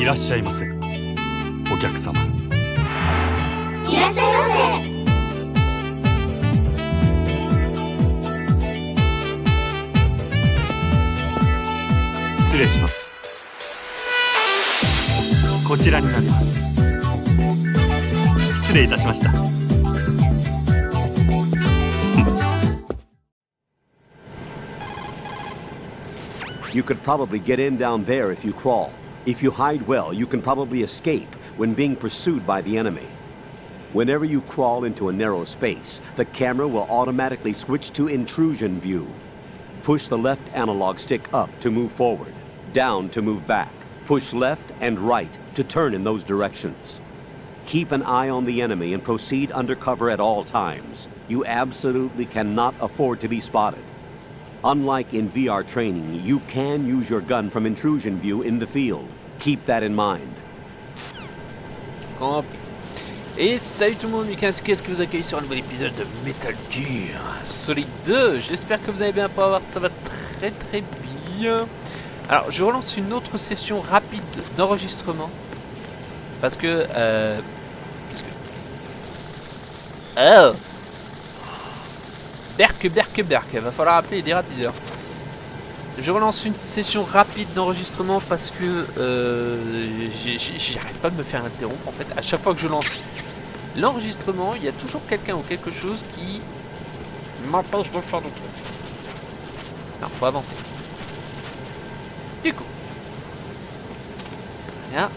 らっしゃいませ。お客様。いらっしゃいませ。失礼します。こちらになります。失礼いたしました。You could probably get in down there if you crawl. If you hide well, you can probably escape when being pursued by the enemy. Whenever you crawl into a narrow space, the camera will automatically switch to intrusion view. Push the left analog stick up to move forward, down to move back. Push left and right to turn in those directions. Keep an eye on the enemy and proceed undercover at all times. You absolutely cannot afford to be spotted. Unlike in VR training, you can use your gun from intrusion view in the field. Keep that in mind. Et salut tout le monde, Mika's qu'est-ce que vous accueille sur un nouvel épisode de Metal Gear Solid 2. J'espère que vous allez bien, pas voir, ça va très très bien. Alors je relance une autre session rapide d'enregistrement. Parce que... Qu'est-ce que... Oh, Berk, va falloir appeler des ratiseurs. Je relance une session rapide d'enregistrement parce que j'arrête pas de me faire interrompre en fait. À chaque fois que je lance l'enregistrement, il y a toujours quelqu'un ou quelque chose qui m'empêche de faire d'autres trucs. Non, faut avancer. Du coup, là,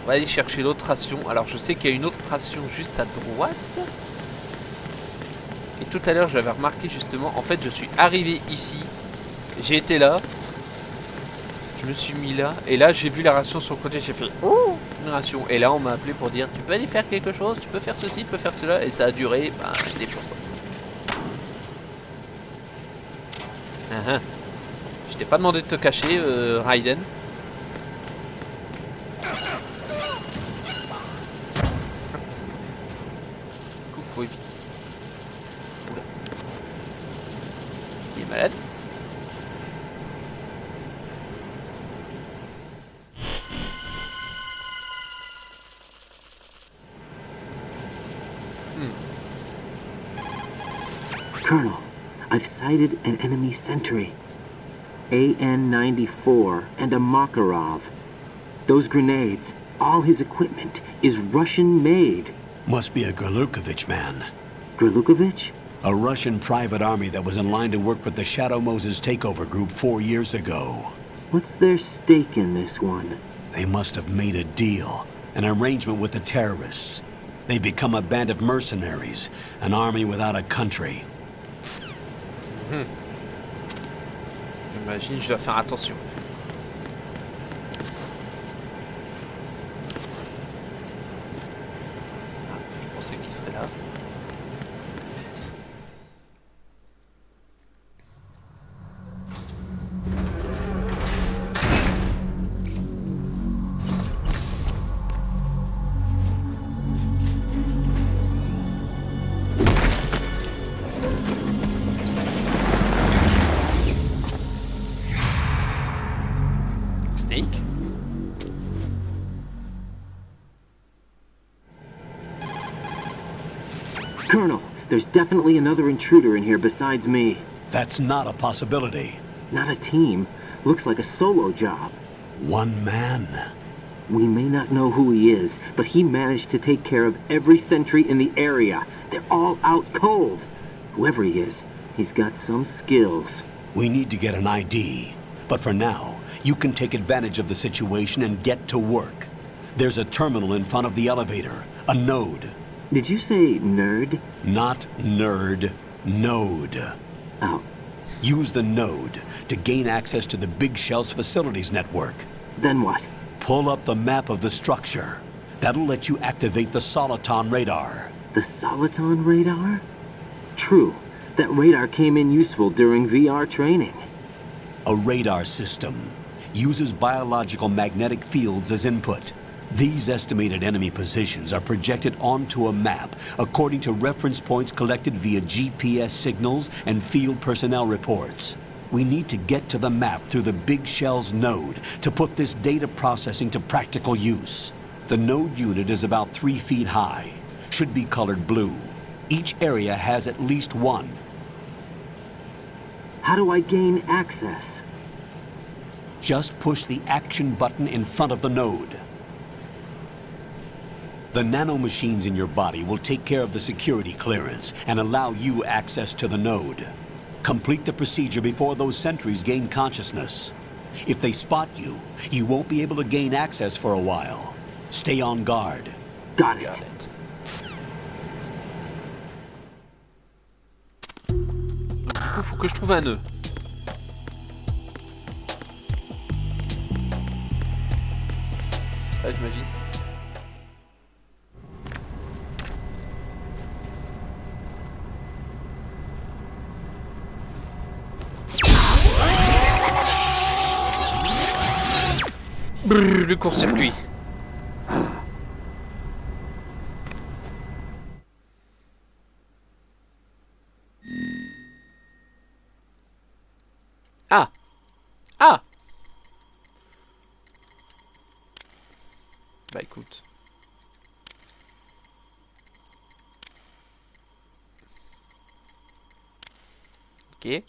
on va aller chercher l'autre ration. Alors je sais qu'il y a une autre ration juste à droite. Et tout à l'heure j'avais remarqué justement, en fait je suis arrivé ici, j'ai été là, je me suis mis là, et là j'ai vu la ration sur le côté, j'ai fait oh, une ration, et là on m'a appelé pour dire tu peux aller faire quelque chose, tu peux faire ceci, tu peux faire cela, et ça a duré des jours. Je t'ai pas demandé de te cacher, Raiden. Du coup faut éviter. Il est malade. Colonel, I've sighted an enemy sentry. AN-94 and a Makarov. Those grenades, all his equipment, is Russian-made. Must be a Gorlukovich man. Gorlukovich? A Russian private army that was in line to work with the Shadow Moses takeover group 4 years ago. What's their stake in this one? They must have made a deal, an arrangement with the terrorists. They become a band of mercenaries, an army without a country. J'imagine, je dois faire attention. Ah, je pensais qu'il serait là. Colonel, there's definitely another intruder in here besides me. That's not a possibility. Not a team. Looks like a solo job. One man. We may not know who he is, but he managed to take care of every sentry in the area. They're all out cold. Whoever he is, he's got some skills. We need to get an ID. But for now, you can take advantage of the situation and get to work. There's a terminal in front of the elevator, a node. Did you say nerd? Not nerd, node. Oh. Use the node to gain access to the Big Shell's facilities network. Then what? Pull up the map of the structure. That'll let you activate the Soliton radar. The Soliton radar? True. That radar came in useful during VR training. A radar system uses biological magnetic fields as input. These estimated enemy positions are projected onto a map according to reference points collected via GPS signals and field personnel reports. We need to get to the map through the Big Shell's node to put this data processing to practical use. The node unit is about 3 feet high, should be colored blue. Each area has at least one. How do I gain access? Just push the action button in front of the node. The nanomachines in your body will take care of the security clearance and allow you access to the node. Complete the procedure before those sentries gain consciousness. If they spot you, you won't be able to gain access for a while. Stay on guard. Got it. Got it. Donc, du coup, faut que je trouve un nœud. Ah, j'imagine. Brrr, le court-circuit. Ah! Ah! Bah écoute. Ok.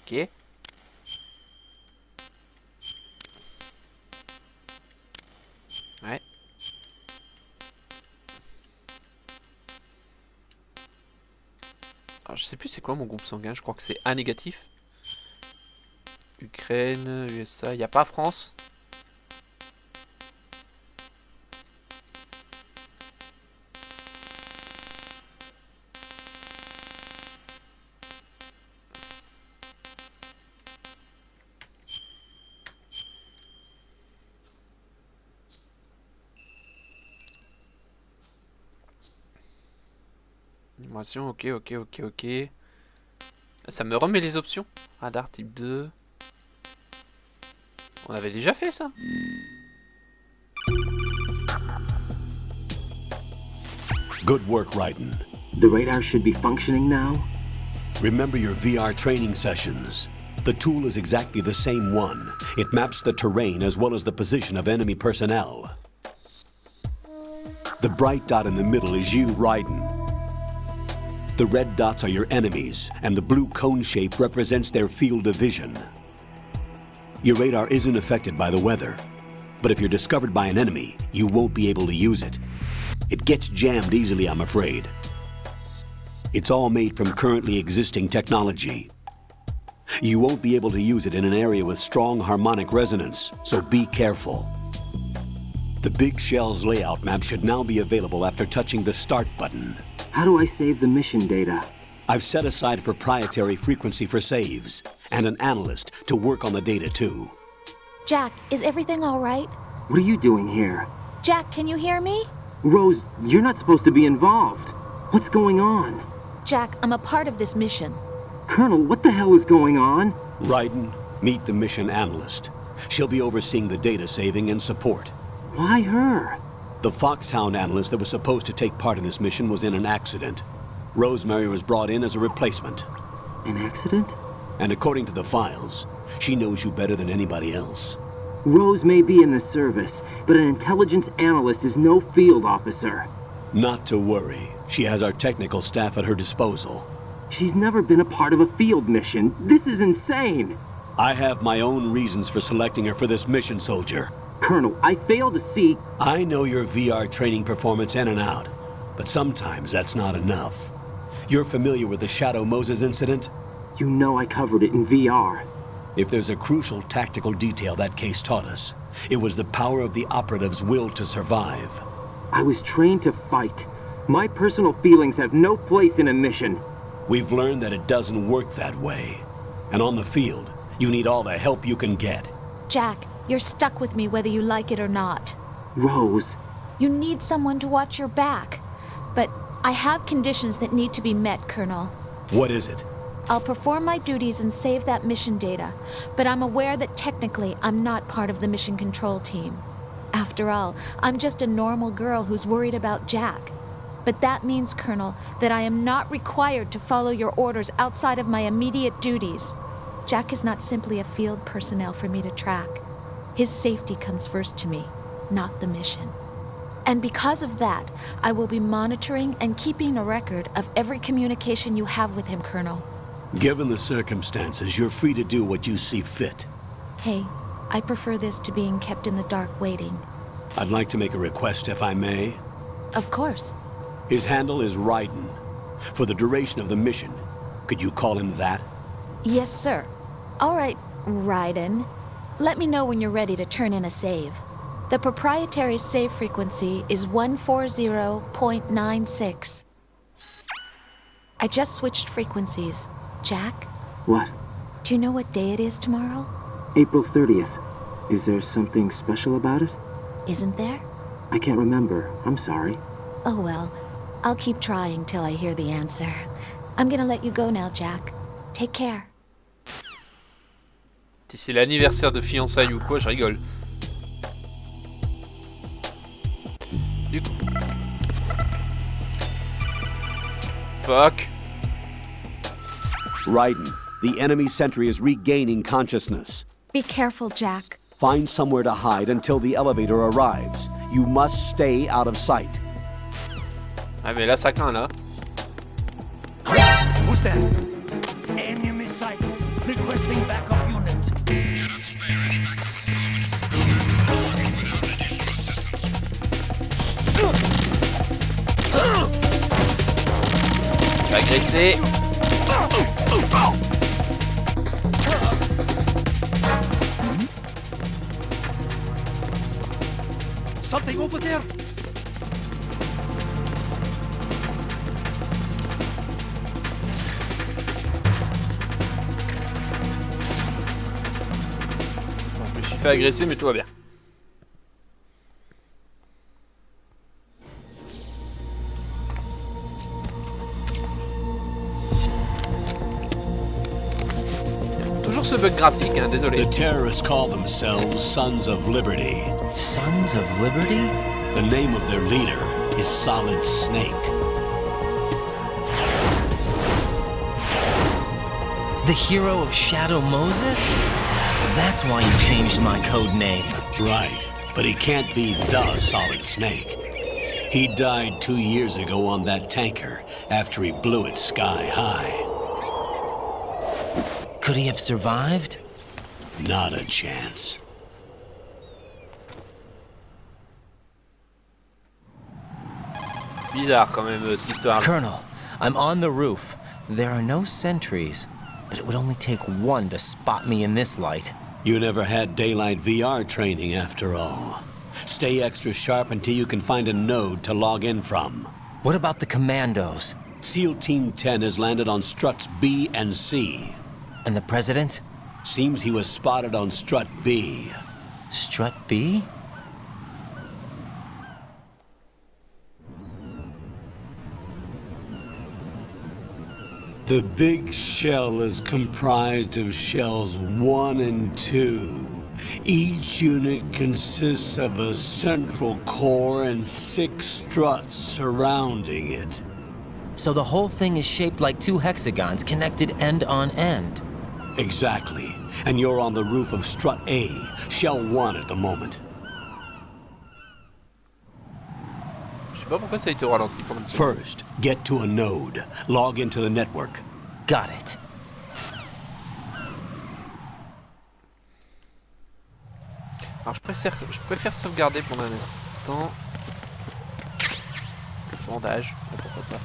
Ok. Ouais. Alors je sais plus c'est quoi mon groupe sanguin, je crois que c'est A négatif. Ukraine, USA, il n'y a pas France. Animation, ok. Ça me remet les options. Radar type 2. On avait déjà fait ça. Good work, Raiden. The radar should be functioning now? Remember your VR training sessions. The tool is exactly the same one. It maps the terrain as well as the position of enemy personnel. The bright dot in the middle is you, Raiden. The red dots are your enemies, and the blue cone shape represents their field of vision. Your radar isn't affected by the weather, but if you're discovered by an enemy, you won't be able to use it. It gets jammed easily, I'm afraid. It's all made from currently existing technology. You won't be able to use it in an area with strong harmonic resonance, so be careful. The Big Shell's layout map should now be available after touching the Start button. How do I save the mission data? I've set aside a proprietary frequency for saves, and an analyst to work on the data too. Jack, is everything all right? What are you doing here? Jack, can you hear me? Rose, you're not supposed to be involved. What's going on? Jack, I'm a part of this mission. Colonel, what the hell is going on? Raiden, meet the mission analyst. She'll be overseeing the data saving and support. Why her? The Foxhound analyst that was supposed to take part in this mission was in an accident. Rosemary was brought in as a replacement. An accident? And according to the files, she knows you better than anybody else. Rose may be in the service, but an intelligence analyst is no field officer. Not to worry. She has our technical staff at her disposal. She's never been a part of a field mission. This is insane! I have my own reasons for selecting her for this mission, soldier. Colonel, I fail to see... I know your VR training performance in and out, but sometimes that's not enough. You're familiar with the Shadow Moses incident? You know I covered it in VR. If there's a crucial tactical detail that case taught us, it was the power of the operative's will to survive. I was trained to fight. My personal feelings have no place in a mission. We've learned that it doesn't work that way. And on the field, you need all the help you can get. Jack, you're stuck with me whether you like it or not. Rose. You need someone to watch your back. But I have conditions that need to be met, Colonel. What is it? I'll perform my duties and save that mission data, but I'm aware that technically I'm not part of the mission control team. After all, I'm just a normal girl who's worried about Jack. But that means, Colonel, that I am not required to follow your orders outside of my immediate duties. Jack is not simply a field personnel for me to track. His safety comes first to me, not the mission. And because of that, I will be monitoring and keeping a record of every communication you have with him, Colonel. Given the circumstances, you're free to do what you see fit. Hey, I prefer this to being kept in the dark waiting. I'd like to make a request, if I may. Of course. His handle is Raiden. For the duration of the mission, could you call him that? Yes, sir. All right, Raiden. Let me know when you're ready to turn in a save. The proprietary save frequency is 140.96. I just switched frequencies. Jack, What? do you know what day it is tomorrow? April 30th. Is there something special about it? Isn't there? I can't remember. I'm sorry. Oh well, I'll keep trying till I hear the answer. I'm gonna let you go now, Jack. Take care. Si c'est l'anniversaire de fiançailles ou quoi, je rigole. Du coup... Fuck. Raiden, the enemy sentry is regaining consciousness. Be careful, Jack. Find somewhere to hide until the elevator arrives. You must stay out of sight. Ah mais là ça craint là. Who's there? Enemy sight. Requesting backup unit. Agressé. Something over there. Bon, je me suis fait agresser mais tout va bien. Toujours ce bug graphique, hein, désolé. The terrorists call themselves Sons of Liberty. Sons of Liberty? The name of their leader is Solid Snake. The hero of Shadow Moses? So that's why you changed my code name. Right, but he can't be the Solid Snake. He died 2 years ago on that tanker after he blew it sky high. Could he have survived? Not a chance. Bizarre quand même cette histoire. Colonel, I'm on the roof. There are no sentries, but it would only take one to spot me in this light. You never had daylight VR training after all. Stay extra sharp until you can find a node to log in from. What about the commandos? SEAL Team 10 has landed on struts B and C. And the president? Seems he was spotted on strut B. Strut B? The big shell is comprised of shells 1 and 2. Each unit consists of a central core and 6 struts surrounding it. So the whole thing is shaped like 2 hexagons connected end on end. Exactly. And you're on the roof of strut A, shell 1 at the moment. Je sais pas pourquoi ça a été ralenti pendant une seconde. First, get to a node. Log into the network. Got it. Alors je préfère sauvegarder pendant un instant. Bandage, pourquoi pas.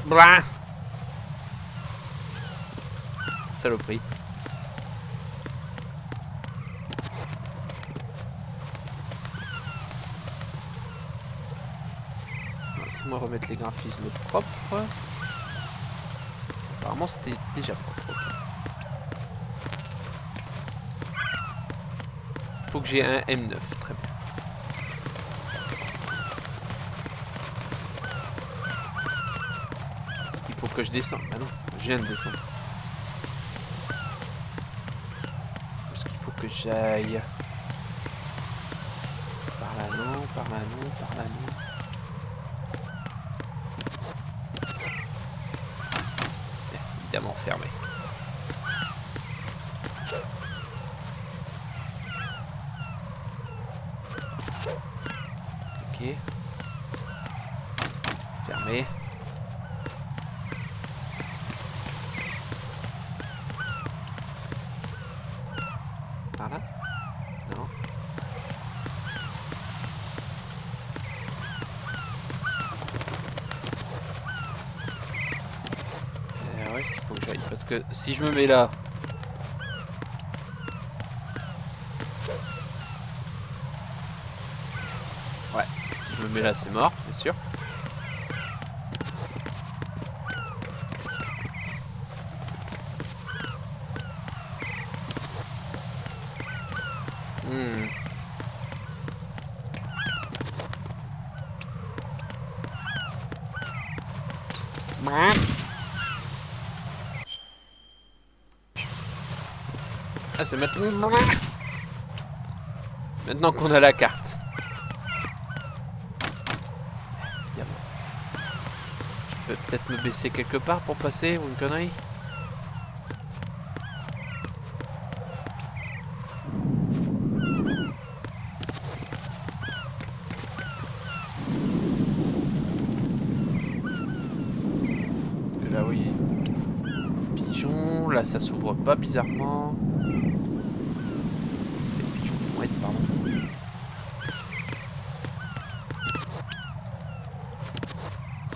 Blah. Saloperie. Laissez-moi remettre les graphismes propres. Apparemment c'était déjà propre. Okay. Faut que j'ai un M9, très bien. que je descende. Bah non, je viens de descendre. Où est-ce qu'il faut que j'aille? Par là non, par là non, par là non. Évidemment fermé. Ok. Fermé. Par là? Non. Où est-ce qu'il faut que j'aille? Parce que si je me mets là... Ouais, si je me mets là c'est mort, bien sûr. Ah, c'est maintenant... Maintenant qu'on a la carte. Évidemment. Je peux peut-être me baisser quelque part pour passer ou une connerie. Là oui. Pigeon, là ça s'ouvre pas bizarrement. Les pigeons, ouais, pardon.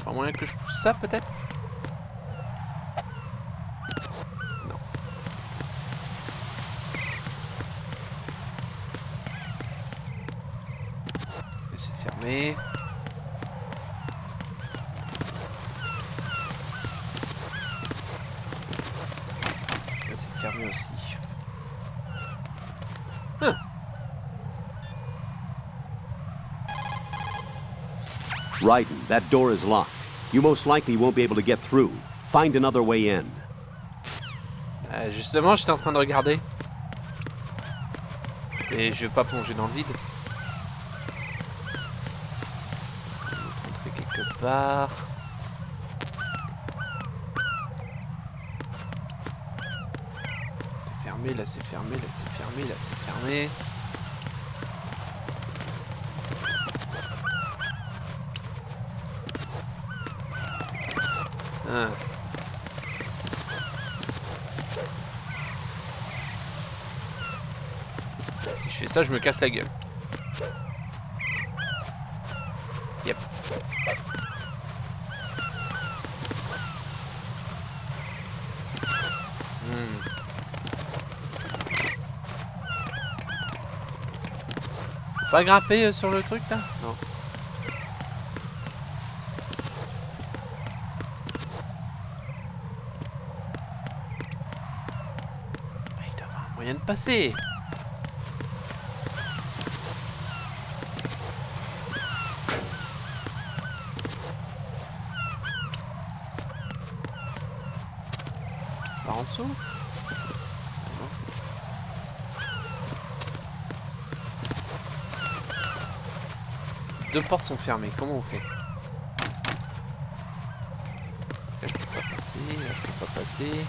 Pas moyen que je pousse ça peut-être? Non. Et c'est fermé. Fermé aussi. Raiden, that door is locked. You most likely won't be able to get through. Find another way in. Justement, j'étais en train de regarder. Et je vais pas plonger dans le vide. Je vais rentrer quelque part. C'est fermé, là c'est fermé, là c'est fermé, là c'est fermé. Ah. Si je fais ça, je me casse la gueule. Yep. Pas grimper sur le truc là? Non. Il doit y avoir un moyen de passer. Par en dessous? Deux portes sont fermées, comment on fait? Là je peux pas passer, là je peux pas passer.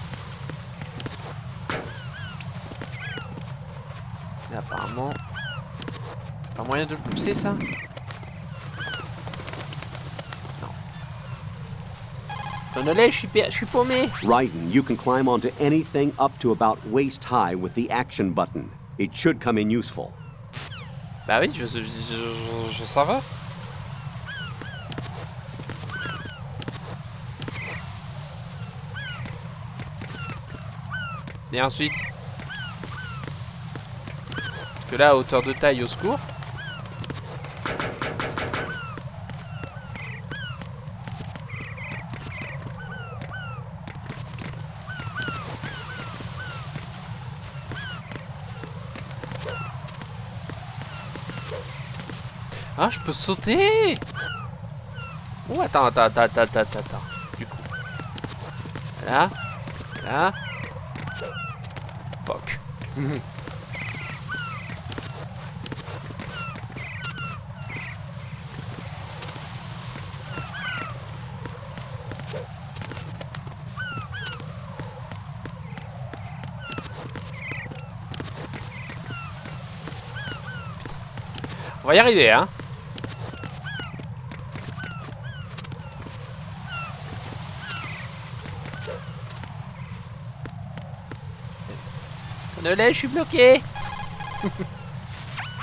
Là apparemment... Pas moyen de le pousser ça? Non. Donnez-le, je suis paumé. Raiden, you can climb onto anything up to about waist high with the action button. It should come in useful. Bah oui, je ça va. Et ensuite, parce que là, à hauteur de taille, au secours. Ah, je peux sauter. Oh, attends. Du coup. Là. Là. Fuck. On va y arriver, hein. Je suis bloqué.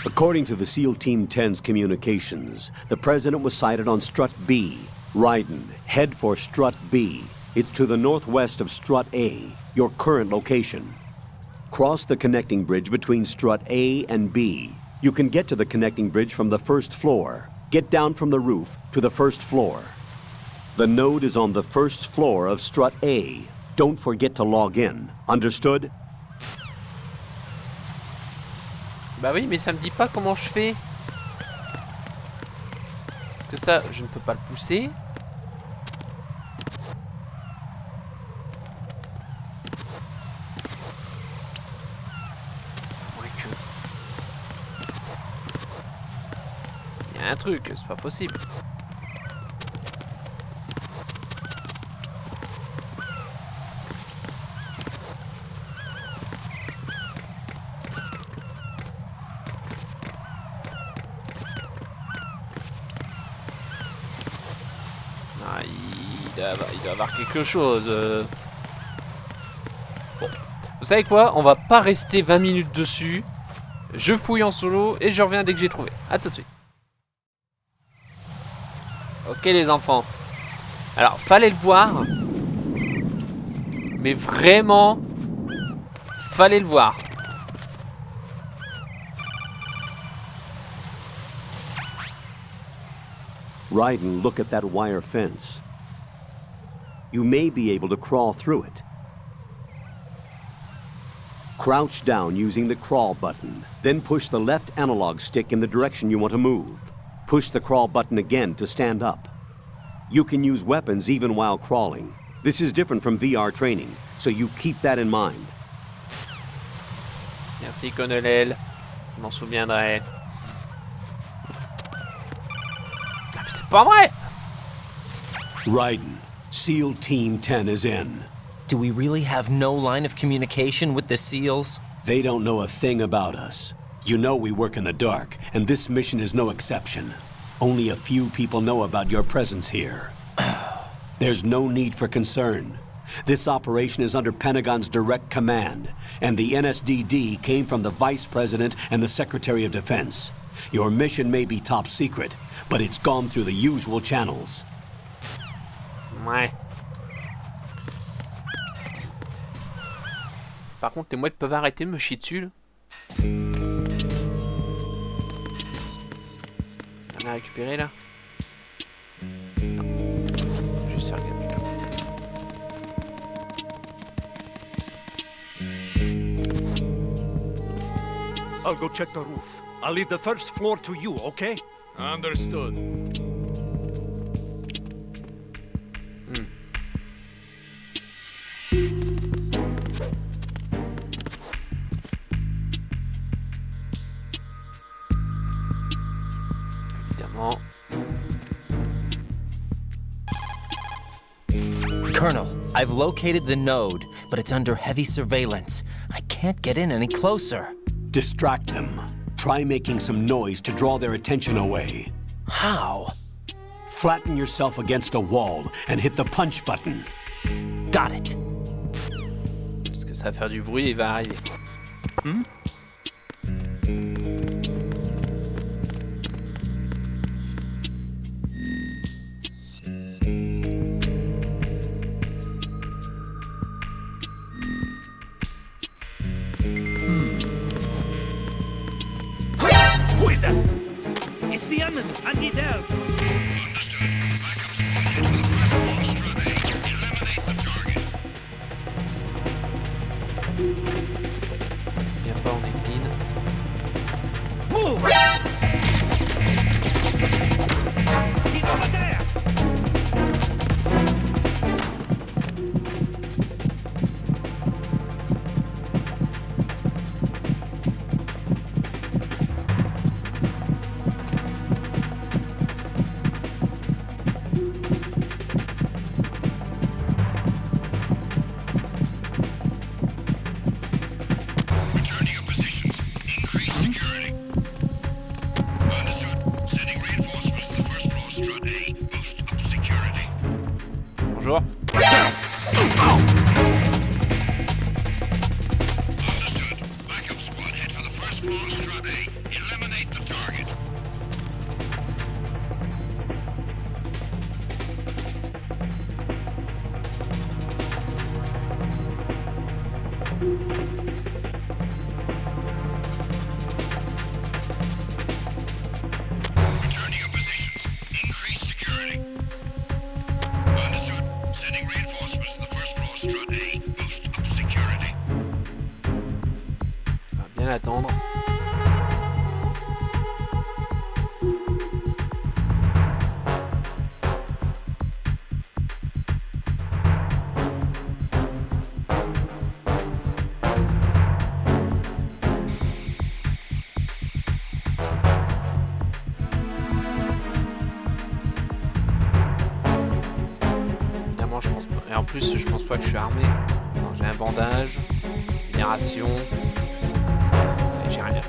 According to the SEAL Team 10's communications, the president was sighted on Strut B. Ryden, head for Strut B. It's to the northwest of Strut A, your current location. Cross the connecting bridge between Strut A and B. You can get to the connecting bridge from the first floor. Get down from the roof to the first floor. The node is on the first floor of Strut A. Don't forget to log in. Understood? Bah oui, mais ça me dit pas comment je fais. Parce que ça, je ne peux pas le pousser. Ouais que... Il y a un truc, c'est pas possible. Il doit avoir quelque chose. Bon. Vous savez quoi? On va pas rester 20 minutes dessus. Je fouille en solo et je reviens dès que j'ai trouvé. A tout de suite. Ok les enfants. Alors, fallait le voir. Mais vraiment, fallait le voir. Ryden, look at that wire fence. You may be able to crawl through it. Crouch down using the crawl button, then push the left analog stick in the direction you want to move. Push the crawl button again to stand up. You can use weapons even while crawling. This is different from VR training, so you keep that in mind. Merci Colonel, je m'en souviendrai. Ah, mais c'est pas vrai! Ryden, SEAL Team 10 is in. Do we really have no line of communication with the SEALs? They don't know a thing about us. You know we work in the dark, and this mission is no exception. Only a few people know about your presence here. There's no need for concern. This operation is under Pentagon's direct command, and the NSDD came from the Vice President and the Secretary of Defense. Your mission may be top secret, but it's gone through the usual channels. Ouais. Par contre, les mouettes peuvent arrêter de me chier dessus là. On a récupéré là. Non. Juste faire gaffe là. I'll go check the roof. I'll leave the first floor to you, okay? Understood. Évidemment. Colonel, I've located the node, but it's under heavy surveillance. I can't get in any closer. Distract them. Try making some noise to draw their attention away. How? Flatten yourself against a wall and hit the punch button. Got it. Parce que ça va faire du bruit et il va arriver. Who is that? It's the enemy. I need help. Viens pas, on est clean. Move! He's over there! bonjour. Bien attendre. Évidemment, je pense pas. Et en plus, je pense pas que je suis armé. Non, j'ai un bandage, des rations. J'ai rien.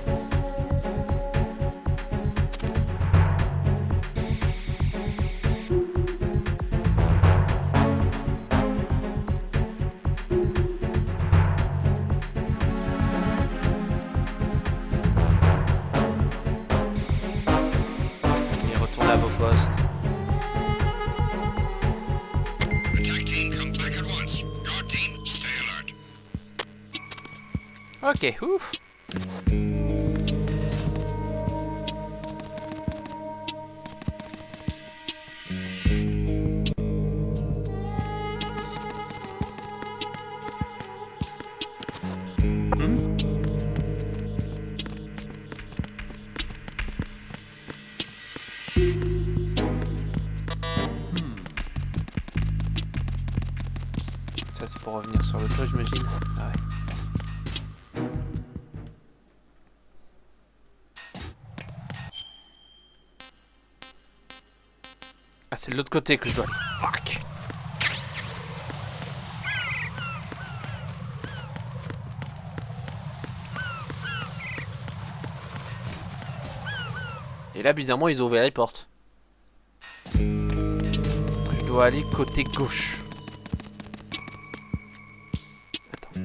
Et retournez à vos postes. Ok, ouf. Ça c'est pour revenir sur le toit, j'imagine. Ah ouais. Ah, c'est de l'autre côté que je dois aller. Fuck. Et là, bizarrement, ils ont ouvert les portes. Je dois aller côté gauche. Attends.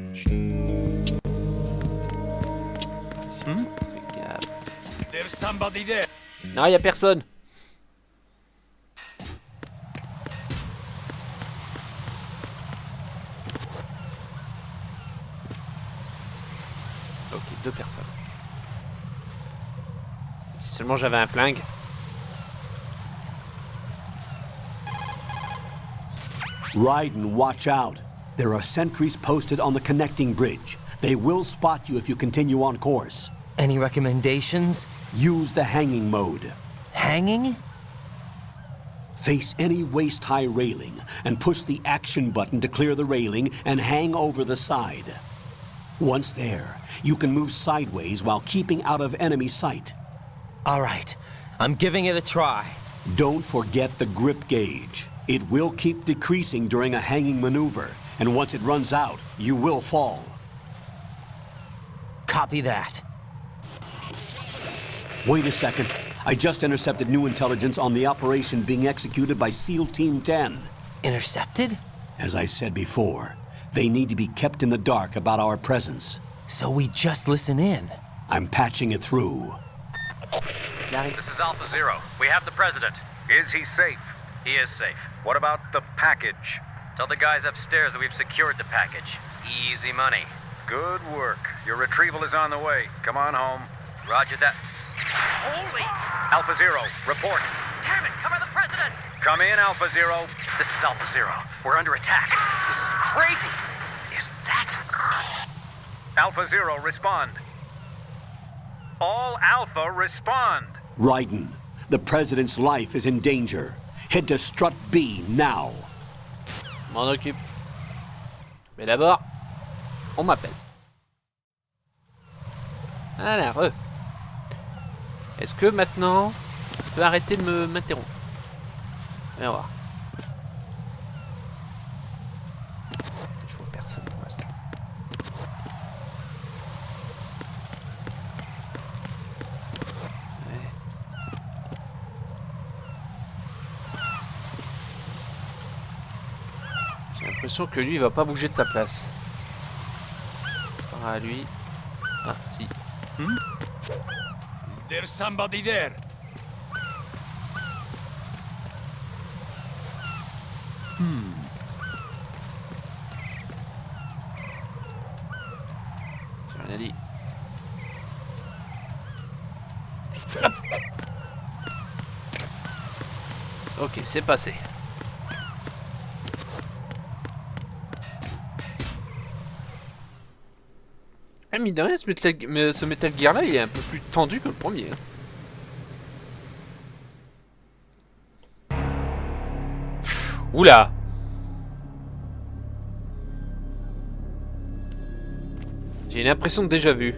There's somebody there. Non, y a personne. Ok, 2 personnes. Si seulement j'avais un flingue. Raiden, watch out. There are sentries posted on the connecting bridge. They will spot you if you continue on course. Any recommendations? Use the hanging mode. Hanging? Face any waist-high railing and push the action button to clear the railing and hang over the side. Once there, you can move sideways while keeping out of enemy sight. All right, I'm giving it a try. Don't forget the grip gauge. It will keep decreasing during a hanging maneuver, and once it runs out, you will fall. Copy that. Wait a second. I just intercepted new intelligence on the operation being executed by SEAL Team 10. Intercepted? As I said before, they need to be kept in the dark about our presence. So we just listen in. I'm patching it through. This is Alpha Zero. We have the president. Is he safe? He is safe. What about the package? Tell the guys upstairs that we've secured the package. Easy money. Good work. Your retrieval is on the way. Come on home. Roger that. Holy! Alpha Zero, report. Damn it, cover the president! Come in, Alpha Zero. This is Alpha Zero. We're under attack. This is crazy. Is that... Alpha Zero, respond. All Alpha, respond. Raiden, the President's life is in danger. Head to Strut B now. M'en occupe. Mais d'abord, on m'appelle. Alors, est-ce que maintenant, je peux arrêter de m'interrompre? On va voir. Je vois personne pour l'instant. l'impression que lui il va pas bouger de sa place. Ah lui. Ah si. Is there somebody there? J'ai rien dit. Ok, c'est passé. Ah, mine de rien, ce Metal Gear là, il est un peu plus tendu que le premier. Oula! J'ai une impression de déjà vu.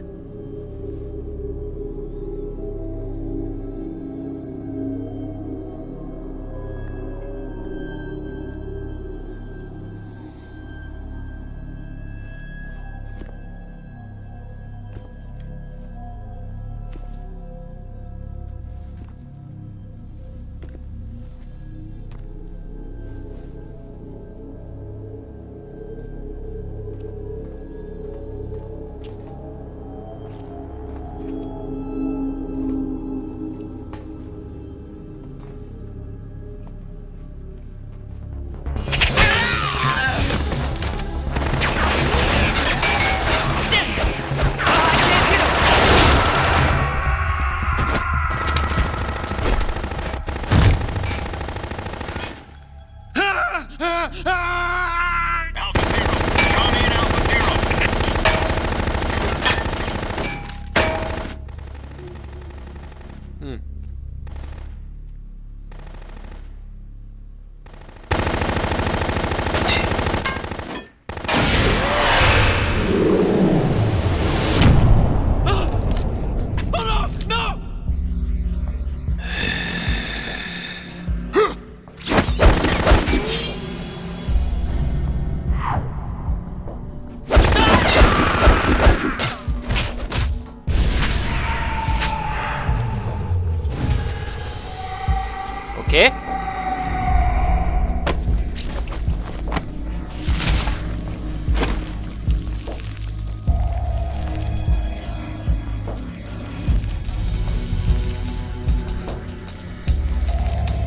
Ok.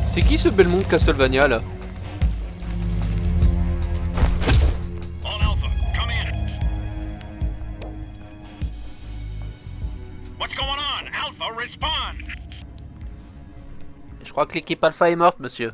C'est qui ce Belmont de Castlevania là? All Alpha, come in. What's going on? Alpha, respond. Je crois que l'équipe Alpha est morte, monsieur.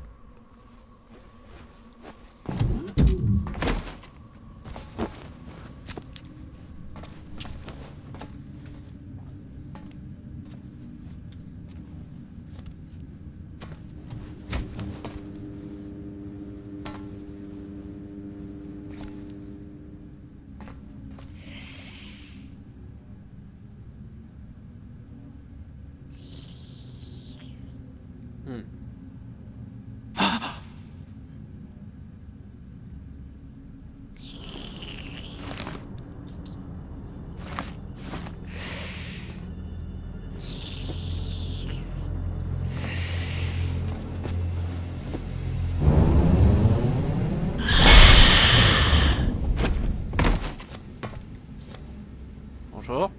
Bonjour.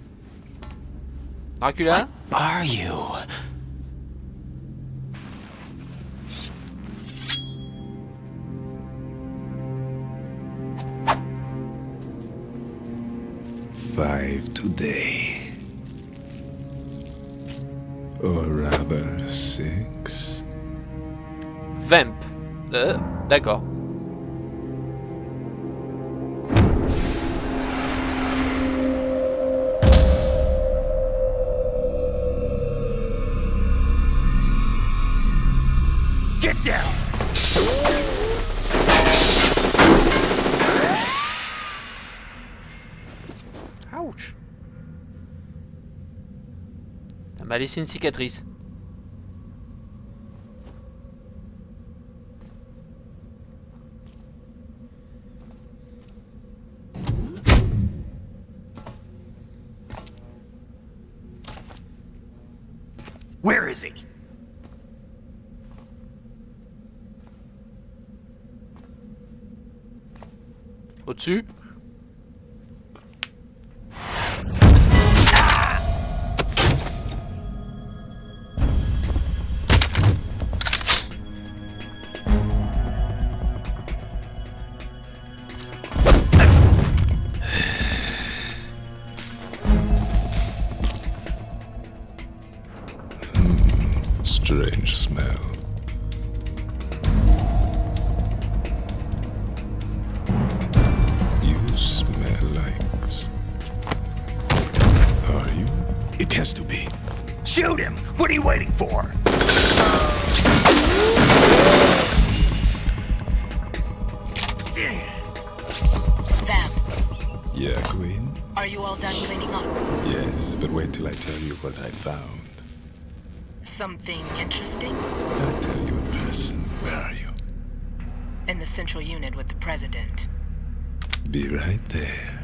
Dracula? What are you? Five today. Or rather, 6. Vamp. D'accord. Get down. Ouch. Ça m'a laissé une cicatrice. Where is he? Au-dessus. Strange smell. You smell like... Are you? It has to be. Shoot him! What are you waiting for? Vamp, Yeah, Queen? are you all done cleaning up? Yes, but wait till I tell you what I found. Something interesting? I'll tell you in person. Where are you? In the central unit with the president. Be right there.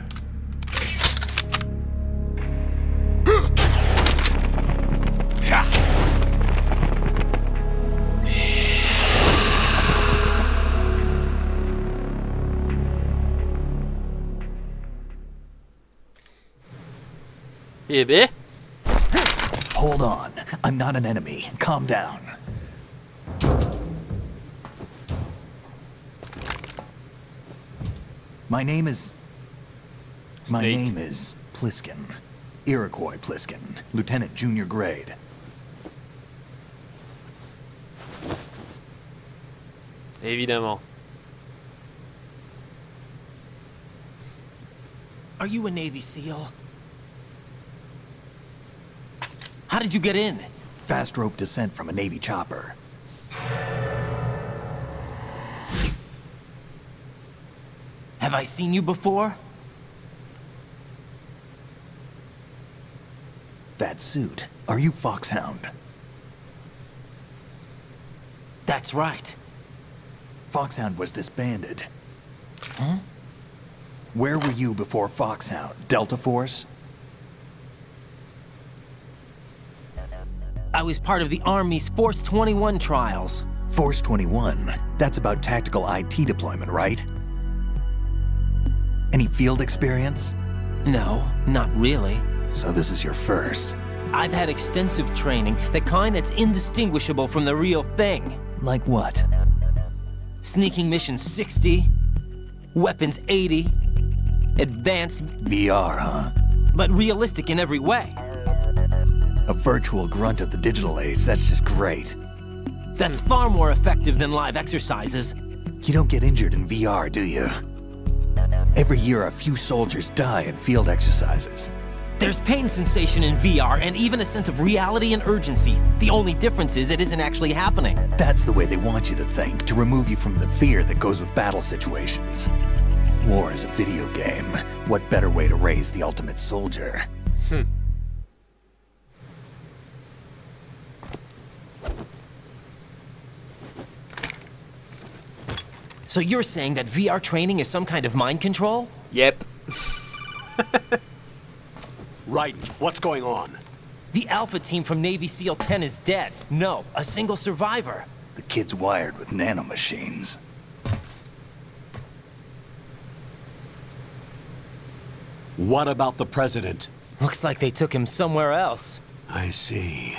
Eh ben. Hold on. I'm not an enemy. Calm down. My name is Pliskin. Iroquois Pliskin. Lieutenant Junior Grade. Évidemment. Are you a Navy SEAL? How did you get in? Fast rope descent from a Navy chopper. Have I seen you before? That suit. Are you Foxhound? That's right. Foxhound was disbanded. Huh? Where were you before Foxhound? Delta Force? I was part of the Army's Force 21 trials. Force 21? That's about tactical IT deployment, right? Any field experience? No, not really. So this is your first. I've had extensive training, the kind that's indistinguishable from the real thing. Like what? Sneaking mission 60, weapons 80, advanced... VR, huh? But realistic in every way. A virtual grunt of the digital age, that's just great. That's far more effective than live exercises. You don't get injured in VR, do you? Every year, a few soldiers die in field exercises. There's pain sensation in VR and even a sense of reality and urgency. The only difference is it isn't actually happening. That's the way they want you to think, to remove you from the fear that goes with battle situations. War is a video game. What better way to raise the ultimate soldier? So you're saying that VR training is some kind of mind control? Yep. Right. What's going on? The Alpha team from Navy SEAL 10 is dead. No, a single survivor. The kid's wired with nanomachines. What about the president? Looks like they took him somewhere else. I see.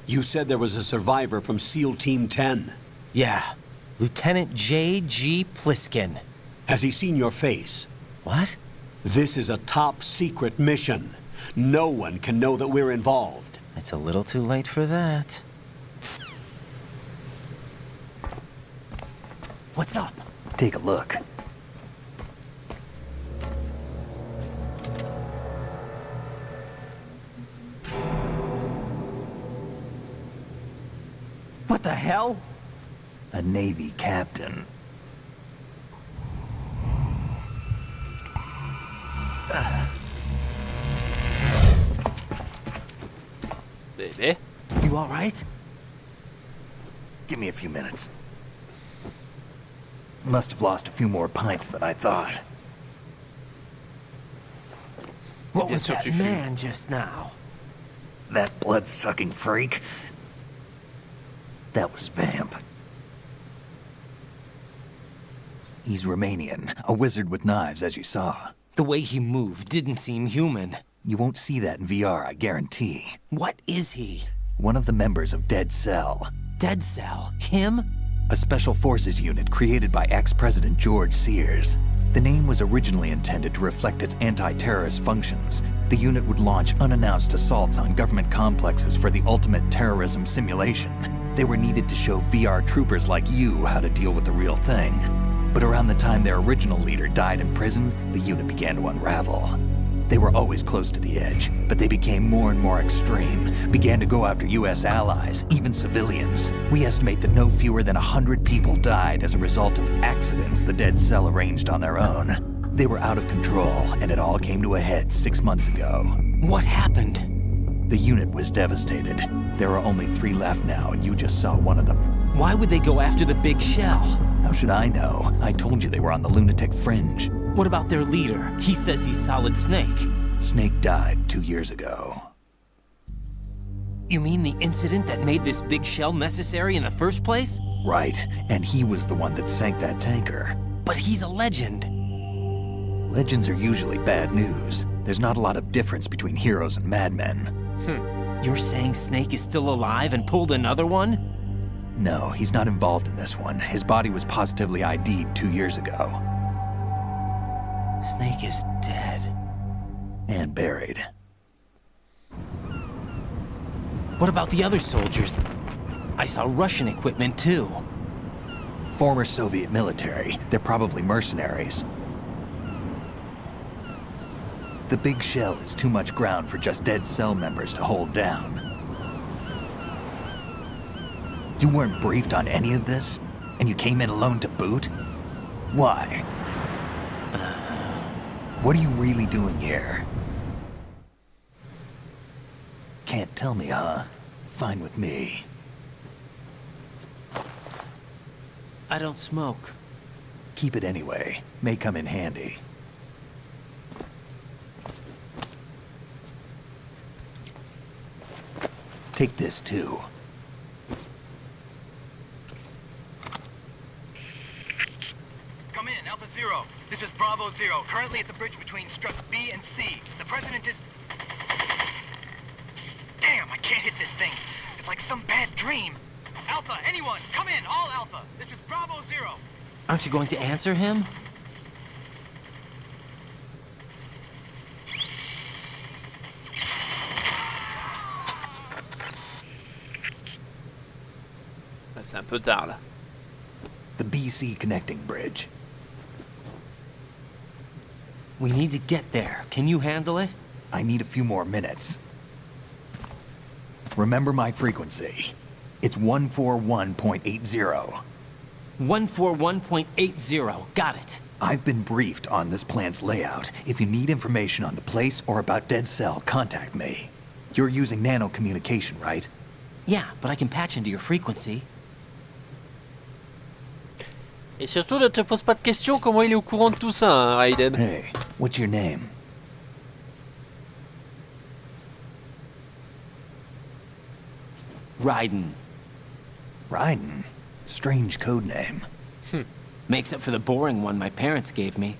You said there was a survivor from SEAL Team 10. Yeah, Lieutenant J.G. Pliskin. Has he seen your face? What? This is a top secret mission. No one can know that we're involved. It's a little too late for that. What's up? Take a look. What the hell? A Navy captain. Baby. You all right? Give me a few minutes. Must have lost a few more pints than I thought. What was sûr that tu fumes. man just now? That blood-sucking freak? That was Vamp. He's Romanian, a wizard with knives, as you saw. The way he moved didn't seem human. You won't see that in VR, I guarantee. What is he? One of the members of Dead Cell. Dead Cell? Him? A special forces unit created by ex-President George Sears. The name was originally intended to reflect its anti-terrorist functions. The unit would launch unannounced assaults on government complexes for the ultimate terrorism simulation. They were needed to show VR troopers like you how to deal with the real thing. But around the time their original leader died in prison, the unit began to unravel. They were always close to the edge, but they became more and more extreme, began to go after US allies, even civilians. We estimate that no fewer than 100 people died as a result of accidents the Dead Cell arranged on their own. They were out of control, and it all came to a head 6 months ago. What happened? The unit was devastated. There are only 3 left now, and you just saw one of them. Why would they go after the big shell? How should I know? I told you they were on the lunatic fringe. What about their leader? He says he's Solid Snake. Snake died 2 years ago. You mean the incident that made this big shell necessary in the first place? Right, and he was the one that sank that tanker. But he's a legend. Legends are usually bad news. There's not a lot of difference between heroes and madmen. You're saying Snake is still alive and pulled another one? No, he's not involved in this one. His body was positively ID'd 2 years ago. Snake is dead. And buried. What about the other soldiers? I saw Russian equipment too. Former Soviet military. They're probably mercenaries. The big shell is too much ground for just Dead Cell members to hold down. You weren't briefed on any of this? And you came in alone to boot? Why? What are you really doing here? Can't tell me, huh? Fine with me. I don't smoke. Keep it anyway. May come in handy. Take this too. Come in, Alpha Zero. This is Bravo Zero, currently at the bridge between struts B and C. The President is... Damn, I can't hit this thing. It's like some bad dream. Alpha, anyone, come in, all Alpha. This is Bravo Zero. Aren't you going to answer him? C'est un peu tard là. The BC connecting bridge. We need to get there. Can you handle it? I need a few more minutes. Remember my frequency. It's 141.80. 141.80. Got it. I've been briefed on this plant's layout. If you need information on the place or about Dead Cell, contact me. You're using nano communication, right? Yeah, but I can patch into your frequency. Et surtout, ne te pose pas de questions, comment il est au courant de tout ça, hein, Raiden. Hey, what's your name? Raiden. Raiden? Strange code name. Makes up for the boring one my parents gave me.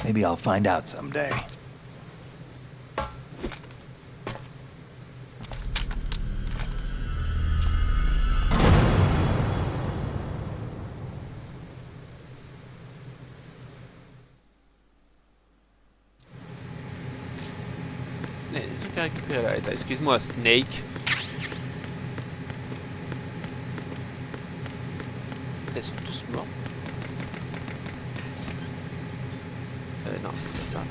Maybe I'll find out someday. Il y a des trucs à récupérer là. Attends, excuse-moi, Snake. Ils sont tous morts. Non, c'est pas ça.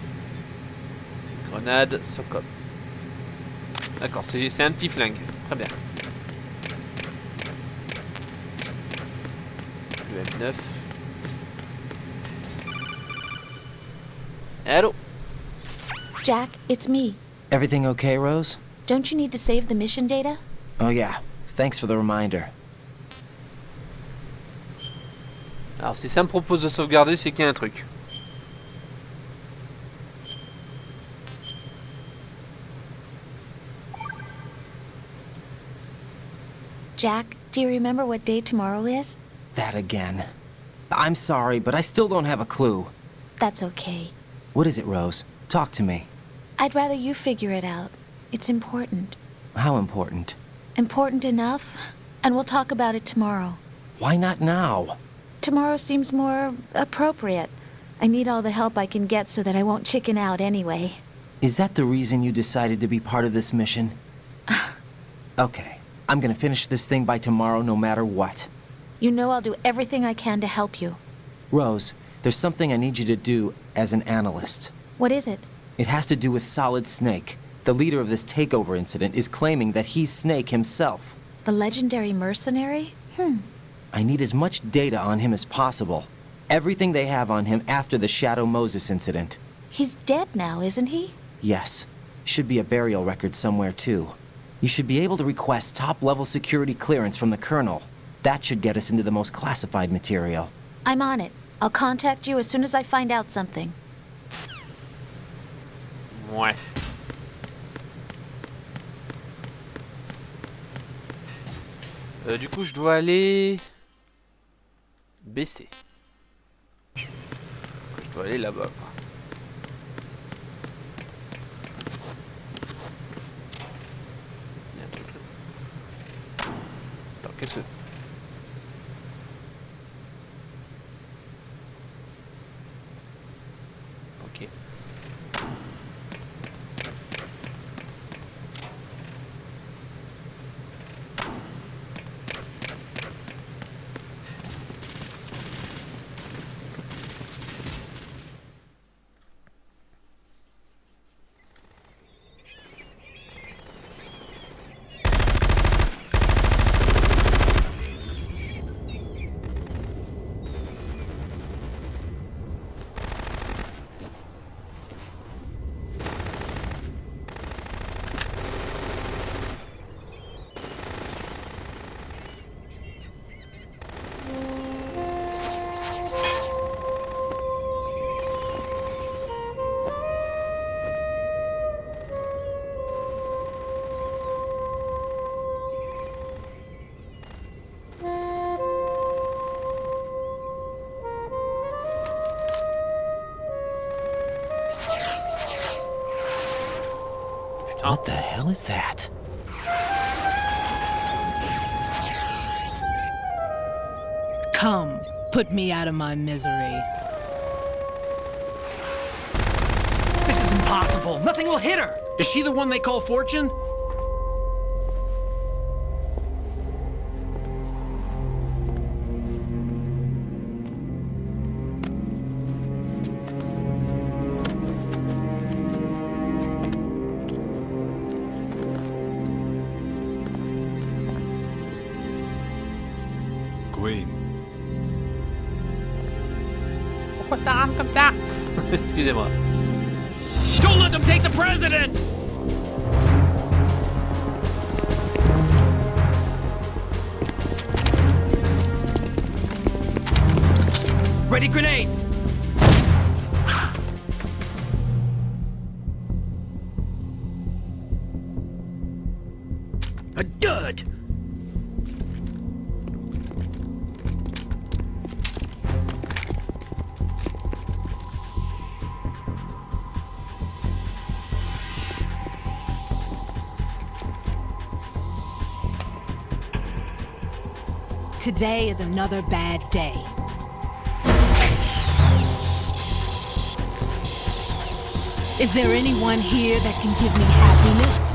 Grenade, Socop. D'accord, c'est un petit flingue. Très bien. Le M9. Hello. Jack, it's me. Everything okay, Rose? Don't you need to save the mission data? Oh yeah. Thanks for the reminder. Alors si ça me propose de sauvegarder, c'est qu'il y a un truc. Jack, do you remember what day tomorrow is? That again. I'm sorry, but I still don't have a clue. That's okay. What is it, Rose? Talk to me. I'd rather you figure it out. It's important. How important? Important enough, and we'll talk about it tomorrow. Why not now? Tomorrow seems more appropriate. I need all the help I can get so that I won't chicken out anyway. Is that the reason you decided to be part of this mission? Okay, I'm gonna finish this thing by tomorrow no matter what. You know I'll do everything I can to help you. Rose, there's something I need you to do as an analyst. What is it? It has to do with Solid Snake. The leader of this takeover incident is claiming that he's Snake himself. The legendary mercenary? I need as much data on him as possible. Everything they have on him after the Shadow Moses incident. He's dead now, isn't he? Yes. Should be a burial record somewhere, too. You should be able to request top-level security clearance from the Colonel. That should get us into the most classified material. I'm on it. I'll contact you as soon as I find out something. Ouais. Du coup, je dois aller baisser. Je dois aller là-bas, quoi. Il y a un truc là. Attends, qu'est-ce que... Ok. What the hell is that? Come, put me out of my misery. This is impossible. Nothing will hit her. Is she the one they call Fortune? Pourquoi ça rame comme ça? Excusez-moi. Don't let them take the president! Ready grenades! A dud! Today is another bad day. Is there anyone here that can give me happiness?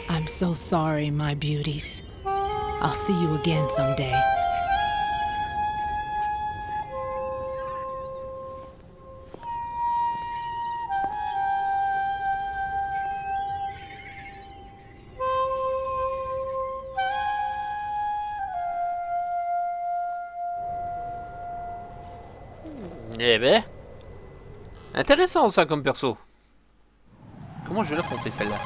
I'm so sorry, my beauties. I'll see you again someday. Eh ben, intéressant ça comme perso. Comment je vais la compter celle-là?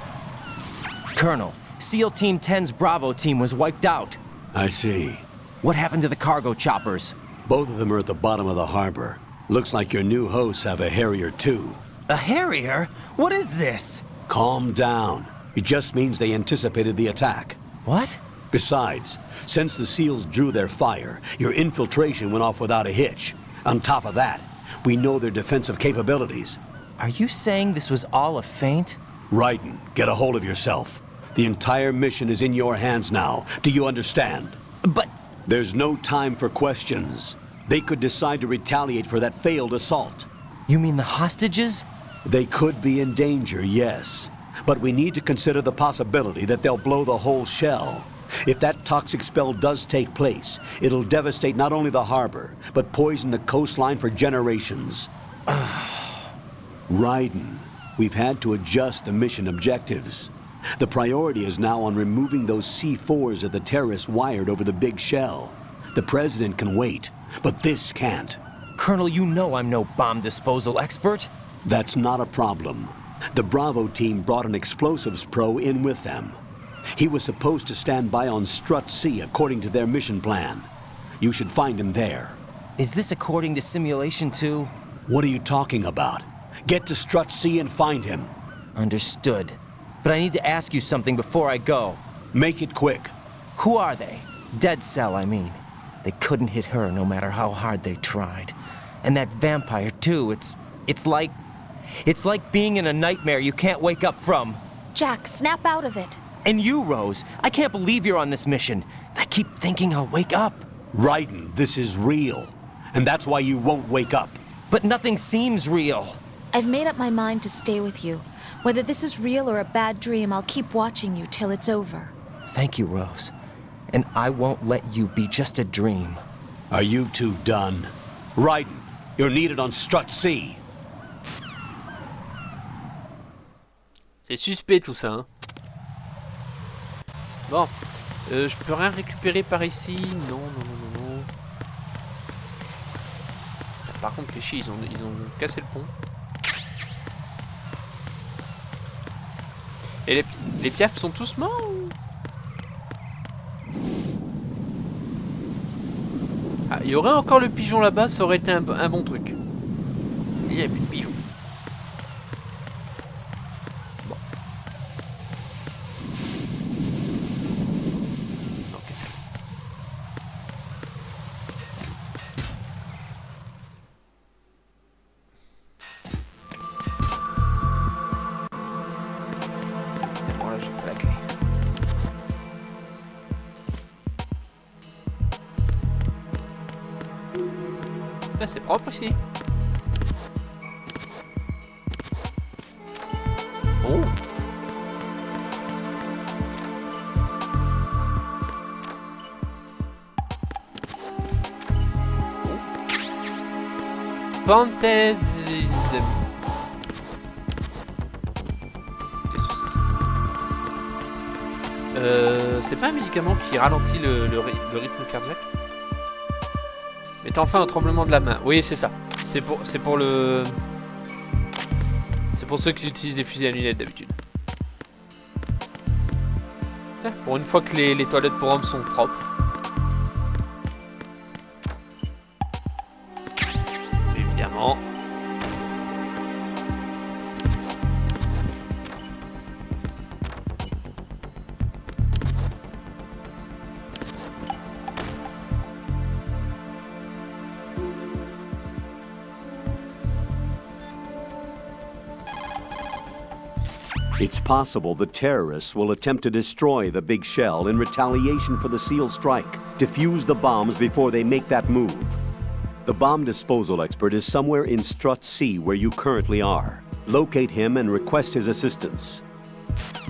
Colonel, SEAL Team 10's Bravo team was wiped out. I see. What happened to the cargo choppers? Both of them are at the bottom of the harbor. Looks like your new hosts have a Harrier too. A Harrier? What is this? Calm down. It just means they anticipated the attack. What? Besides, since the SEALs drew their fire, your infiltration went off without a hitch. On top of that, we know their defensive capabilities. Are you saying this was all a feint? Raiden, get a hold of yourself. The entire mission is in your hands now. Do you understand? But... There's no time for questions. They could decide to retaliate for that failed assault. You mean the hostages? They could be in danger, yes. But we need to consider the possibility that they'll blow the whole shell. If that toxic spell does take place, it'll devastate not only the harbor, but poison the coastline for generations. Raiden, we've had to adjust the mission objectives. The priority is now on removing those C4s that the terrorists wired over the big shell. The President can wait, but this can't. Colonel, you know I'm no bomb disposal expert. That's not a problem. The Bravo team brought an explosives pro in with them. He was supposed to stand by on Strut C according to their mission plan. You should find him there. Is this according to Simulation 2? What are you talking about? Get to Strut C and find him. Understood. But I need to ask you something before I go. Make it quick. Who are they? Dead Cell, I mean. They couldn't hit her no matter how hard they tried. And that vampire, too, it's like being in a nightmare you can't wake up from. Jack, snap out of it. And you, Rose, I can't believe you're on this mission. I keep thinking I'll wake up. Raiden, this is real. And that's why you won't wake up. But nothing seems real. I've made up my mind to stay with you. Whether this is real or a bad dream, I'll keep watching you till it's over. Thank you, Rose. And I won't let you be just a dream. Are you two done? Raiden, you're needed on Strut C. C'est suspect tout ça, hein. Bon, je peux rien récupérer par ici. Non. Par contre, les chiens, ils ont cassé le pont. Et les piafs sont tous morts ou... Ah, il y aurait encore le pigeon là-bas, ça aurait été un bon truc. Il n'y a plus de pigeon. Bon. Non, qu'est-ce que c'est ? Bon, là, j'ai pas la clé. Là, c'est propre ici. Oh. Panthèse. C'est pas un médicament qui ralentit le rythme cardiaque? Mettant fin au tremblement de la main. Oui, c'est ça. C'est pour ceux qui utilisent des fusils à lunettes d'habitude. Pour une fois que les toilettes pour hommes sont propres. Évidemment. It's possible the terrorists will attempt to destroy the big shell in retaliation for the SEAL strike. Defuse the bombs before they make that move. The bomb disposal expert is somewhere in Strut C where you currently are. Locate him and request his assistance.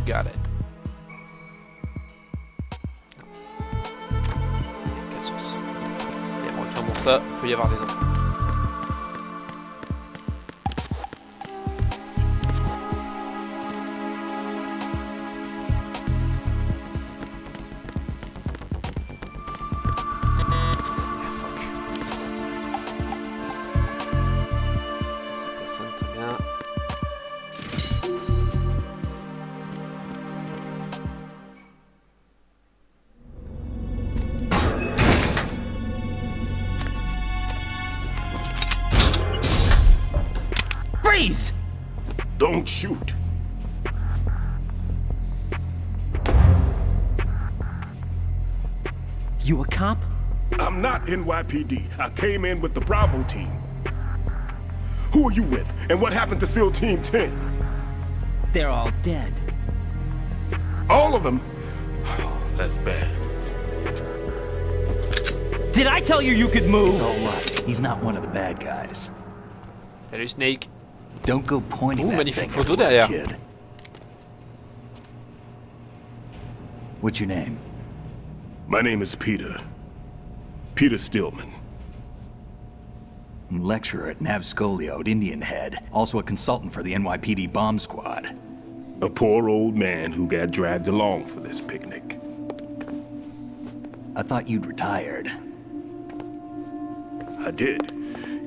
Got it. ça, il peut y avoir des enfants. Freeze! Don't shoot. You a cop? I'm not NYPD. I came in with the Bravo team. Who are you with? And what happened to SEAL Team 10? They're all dead. All of them? That's bad. Did I tell you you could move? It's all right. He's not one of the bad guys. Salut Snake. Don't go pointing that magnifique thing photo everywhere, derrière. kid. What's your name? My name is Peter. Peter Stillman. Lecturer at Navscolio at Indian Head. Also a consultant for the NYPD bomb squad. A poor old man who got dragged along for this picnic. I thought you'd retired. I did.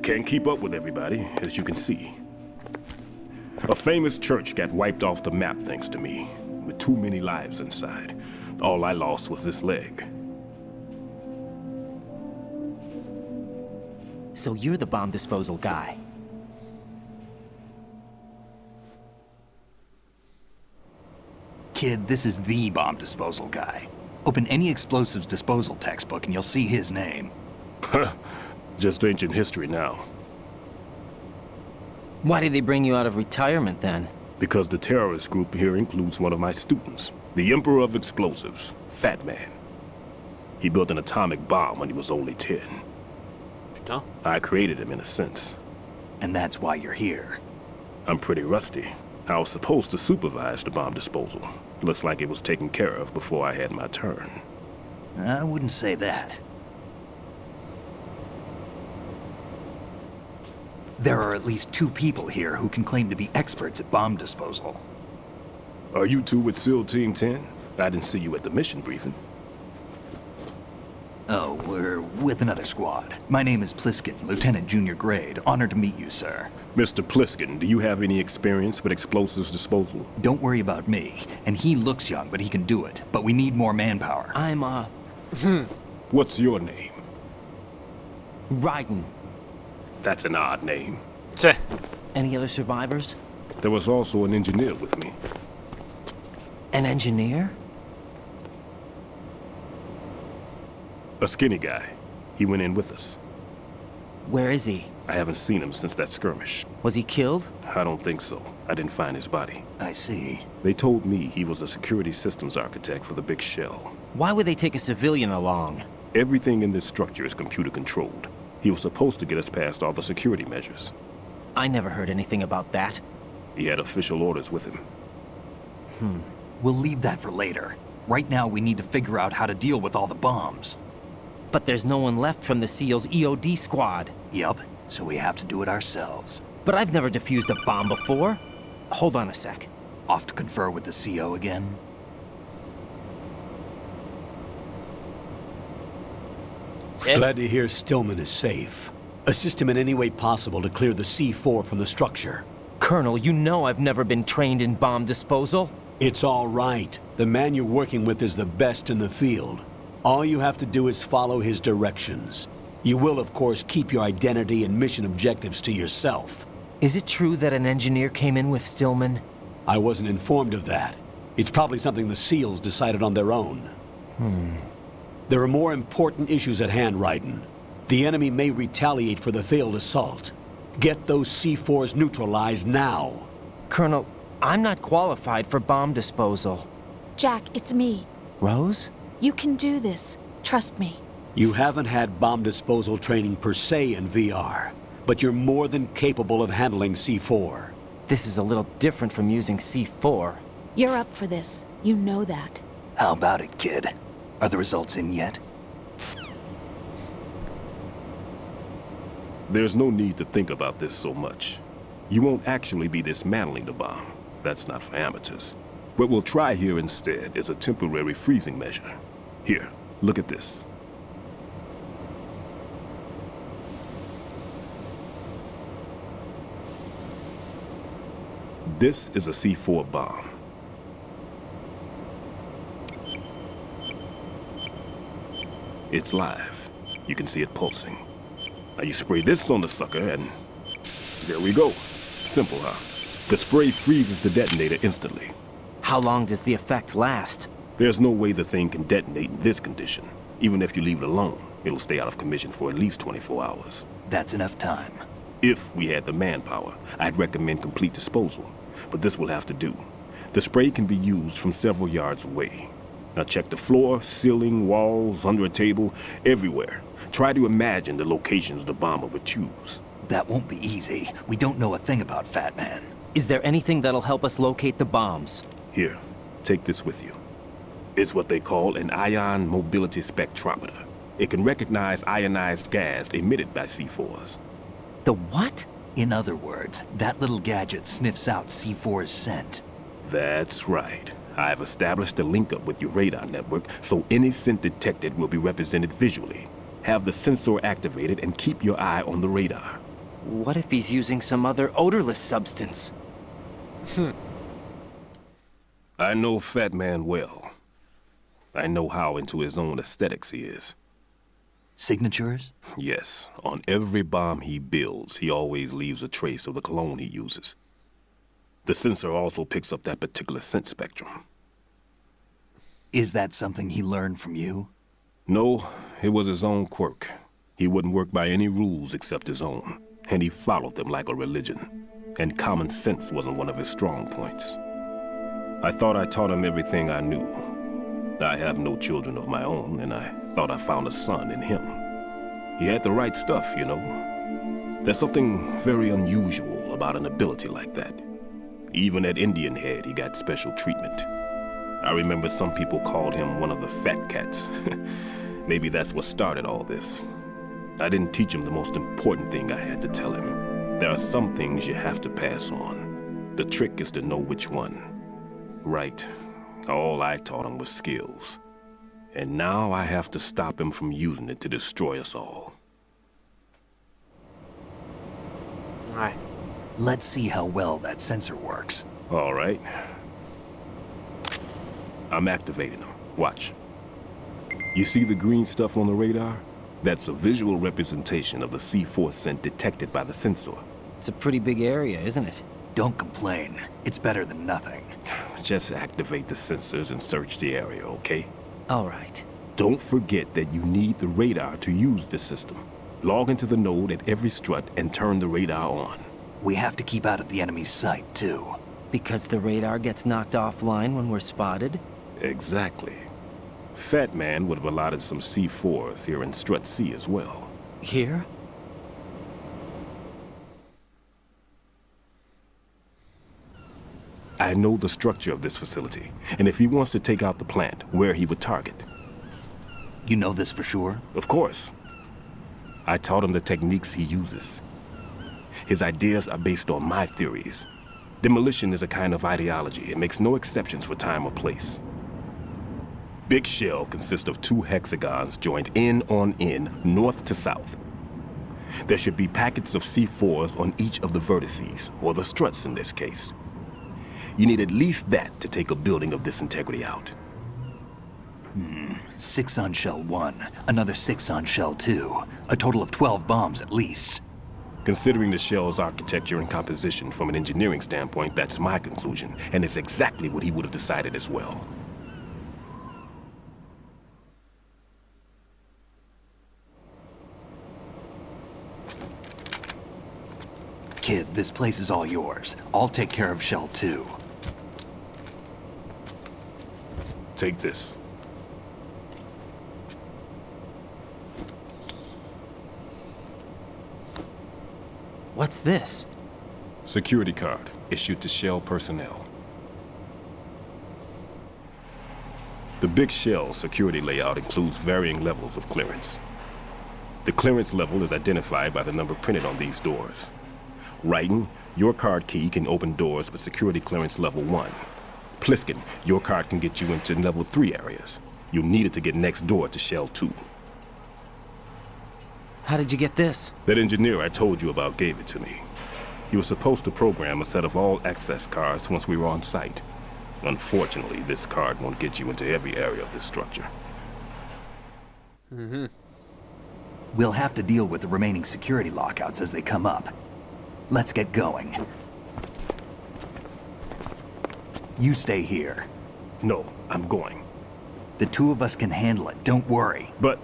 Can't keep up with everybody, as you can see. A famous church got wiped off the map thanks to me, with too many lives inside. All I lost was this leg. So you're the bomb disposal guy. Kid, this is the bomb disposal guy. Open any explosives disposal textbook and you'll see his name. Just ancient history now. Why did they bring you out of retirement then? Because the terrorist group here includes one of my students, the Emperor of Explosives, Fat Man. He built an atomic bomb when he was only 10. Putain. I created him in a sense. And that's why you're here. I'm pretty rusty. I was supposed to supervise the bomb disposal. Looks like it was taken care of before I had my turn. I wouldn't say that. There are at least 2 people here who can claim to be experts at bomb disposal. Are you two with SEAL Team 10? I didn't see you at the mission briefing. Oh, we're with another squad. My name is Pliskin, Lieutenant Junior Grade. Honored to meet you, sir. Mr. Pliskin, do you have any experience with explosives disposal? Don't worry about me. And he looks young, but he can do it. But we need more manpower. I'm, What's your name? Raiden. That's an odd name. Tiens. Any other survivors? There was also an engineer with me. An engineer? A skinny guy. He went in with us. Where is he? I haven't seen him since that skirmish. Was he killed? I don't think so. I didn't find his body. I see. They told me he was a security systems architect for the big shell. Why would they take a civilian along? Everything in this structure is computer controlled. He was supposed to get us past all the security measures. I never heard anything about that. He had official orders with him. We'll leave that for later. Right now, we need to figure out how to deal with all the bombs. But there's no one left from the SEAL's EOD squad. Yup, so we have to do it ourselves. But I've never defused a bomb before. Hold on a sec. Off to confer with the CO again? Glad to hear Stillman is safe. Assist him in any way possible to clear the C4 from the structure. Colonel, you know I've never been trained in bomb disposal. It's all right. The man you're working with is the best in the field. All you have to do is follow his directions. You will, of course, keep your identity and mission objectives to yourself. Is it true that an engineer came in with Stillman? I wasn't informed of that. It's probably something the SEALs decided on their own. There are more important issues at hand, Raiden. The enemy may retaliate for the failed assault. Get those C4s neutralized now. Colonel, I'm not qualified for bomb disposal. Jack, it's me. Rose? You can do this. Trust me. You haven't had bomb disposal training per se in VR, but you're more than capable of handling C4. This is a little different from using C4. You're up for this. You know that. How about it, kid? Are the results in yet? There's no need to think about this so much. You won't actually be dismantling the bomb. That's not for amateurs. What we'll try here instead is a temporary freezing measure. Here, look at this. This is a C4 bomb. It's live. You can see it pulsing. Now you spray this on the sucker and there we go. Simple, huh? The spray freezes the detonator instantly. How long does the effect last? There's no way the thing can detonate in this condition. Even if you leave it alone, it'll stay out of commission for at least 24 hours. That's enough time. If we had the manpower, I'd recommend complete disposal. But this will have to do. The spray can be used from several yards away. Now check the floor, ceiling, walls, under a table, everywhere. Try to imagine the locations the bomber would choose. That won't be easy. We don't know a thing about Fat Man. Is there anything that'll help us locate the bombs? Here, take this with you. It's what they call an ion mobility spectrometer. It can recognize ionized gas emitted by C4s. The what? In other words, that little gadget sniffs out C4's scent. That's right. I've established a link-up with your radar network, so any scent detected will be represented visually. Have the sensor activated and keep your eye on the radar. What if he's using some other odorless substance? I know Fat Man well. I know how into his own aesthetics he is. Signatures? Yes. On every bomb he builds, he always leaves a trace of the cologne he uses. The sensor also picks up that particular scent spectrum. Is that something he learned from you? No, it was his own quirk. He wouldn't work by any rules except his own, and he followed them like a religion. And common sense wasn't one of his strong points. I thought I taught him everything I knew. I have no children of my own, and I thought I found a son in him. He had the right stuff, you know. There's something very unusual about an ability like that. Even at Indian Head, he got special treatment. I remember some people called him one of the fat cats. Maybe that's what started all this. I didn't teach him the most important thing I had to tell him. There are some things you have to pass on. The trick is to know which one. Right. All I taught him was skills. And now I have to stop him from using it to destroy us all. Ouais. Let's see how well that sensor works. All right. I'm activating them. Watch. You see the green stuff on the radar? That's a visual representation of the C4 scent detected by the sensor. It's a pretty big area, isn't it? Don't complain. It's better than nothing. Just activate the sensors and search the area, okay? All right. Don't forget that you need the radar to use this system. Log into the node at every strut and turn the radar on. We have to keep out of the enemy's sight, too. Because the radar gets knocked offline when we're spotted? Exactly. Fat Man would have allotted some C4s here in Strut C as well. Here? I know the structure of this facility, and if he wants to take out the plant, where he would target. You know this for sure? Of course. I taught him the techniques he uses. His ideas are based on my theories. Demolition is a kind of ideology. It makes no exceptions for time or place. Big shell consists of 2 hexagons joined end on end, north to south. There should be packets of C4s on each of the vertices, or the struts in this case. You need at least that to take a building of this integrity out. 6 on shell 1, another 6 on shell 2. A total of 12 bombs at least. Considering the shell's architecture and composition from an engineering standpoint, that's my conclusion, and it's exactly what he would have decided as well. Kid, this place is all yours. I'll take care of shell 2. Take this. What's this? Security card, issued to Shell personnel. The Big Shell security layout includes varying levels of clearance. The clearance level is identified by the number printed on these doors. Writing, your card key can open doors with security clearance level 1. Pliskin, your card can get you into level 3 areas. You'll need it to get next door to Shell 2. How did you get this? That engineer I told you about gave it to me. He was supposed to program a set of all access cards once we were on site. Unfortunately, this card won't get you into every area of this structure. We'll have to deal with the remaining security lockouts as they come up. Let's get going. You stay here. No, I'm going. The two of us can handle it, don't worry. But...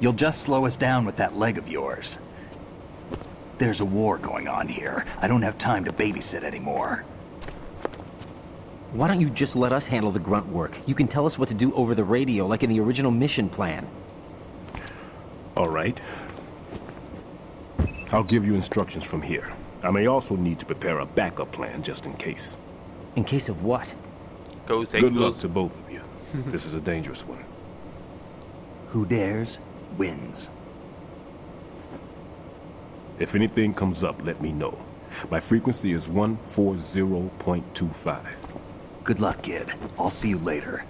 You'll just slow us down with that leg of yours. There's a war going on here. I don't have time to babysit anymore. Why don't you just let us handle the grunt work? You can tell us what to do over the radio, like in the original mission plan. All right. I'll give you instructions from here. I may also need to prepare a backup plan just in case. In case of what? Good luck to both of you. This is a dangerous one. Who dares, wins. If anything comes up, let me know. My frequency is 140.25. Good luck, kid. I'll see you later.